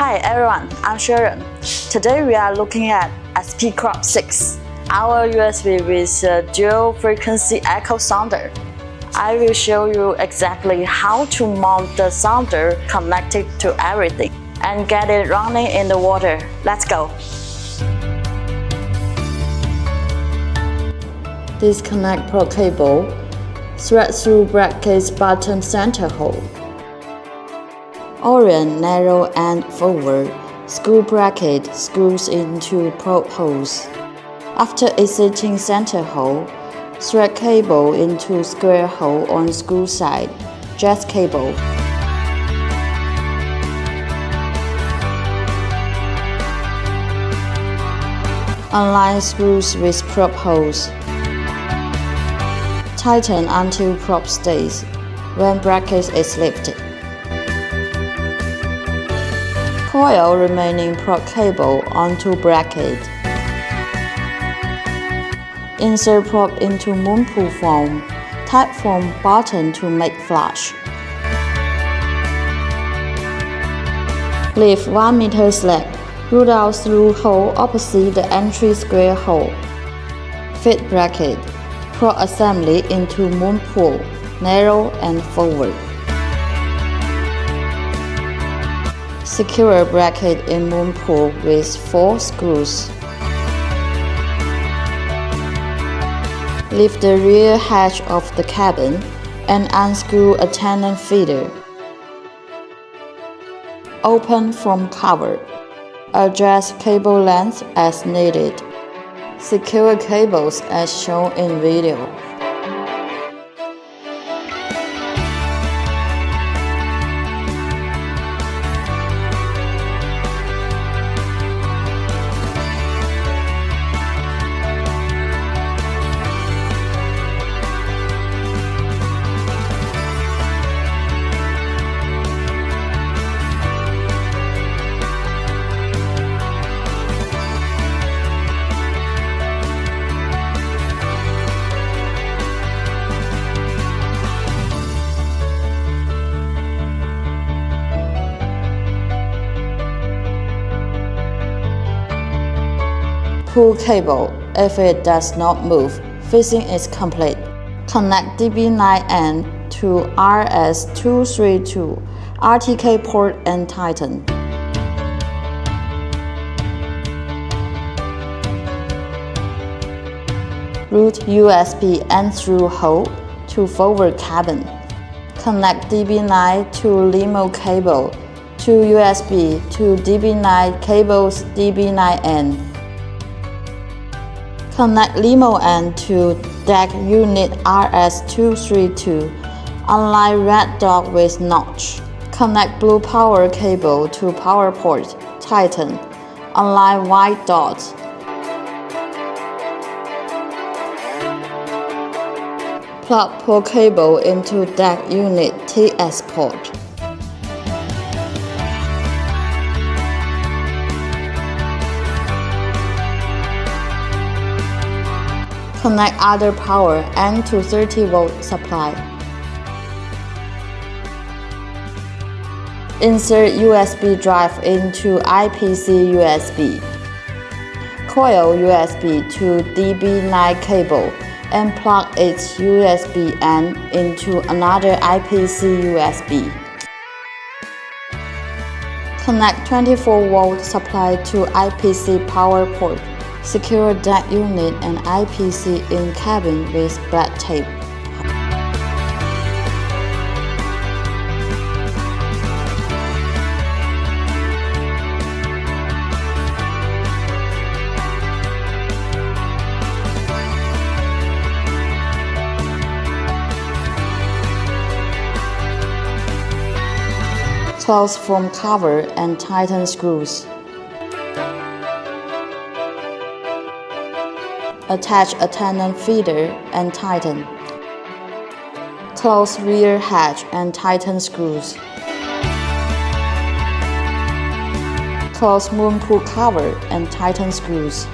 Hi everyone, I'm Sharon. Today we are looking at SPCraft 6, our USV with a dual frequency echo sounder. I will show you exactly how to mount the sounder connected to everything and get it running in the water. Let's go! Disconnect probe cable, thread through bracket's bottom center hole. Orient narrow end forward, screw bracket screws into probe holes. After exiting center hole, thread cable into square hole on screw side, jet cable. Align screws with probe holes. Tighten until probe stays when bracket is lifted. Coil remaining probe cable onto bracket. Insert probe into moon pool foam. Tight foam bottom to make flush. Leave 1 meter slack. Root out through hole opposite the entry square hole. Fit bracket. Probe assembly into moon pool, narrow and forward. Secure bracket in moon pool with 4 screws. Lift the rear hatch of the cabin and unscrew a tandem feeder. Open foam cover. Adjust cable length as needed. Secure cables as shown in video. Pull cable. If it does not move, fixing is complete. Connect DB9 end to RS232 RTK port and tighten. Route USB end through hole to forward cabin. Connect DB9 to limo cable to USB to DB9 cable's DB9 end. Connect limo end to deck unit RS232. Align red dot with notch. Connect blue power cable to power port. Tighten. Align white dot. Plug pull cable into deck unit TS port. Connect other power end to 30-volt supply. Insert USB drive into IPC USB. Coil USB to DB9 cable and plug its USB end into another IPC USB. Connect 24-volt supply to IPC power port. Secure deck unit and IPC in cabin with black tape. Close foam cover and tighten screws. Attach a tandem feeder and tighten. Close rear hatch and tighten screws. Close moon pool cover and tighten screws.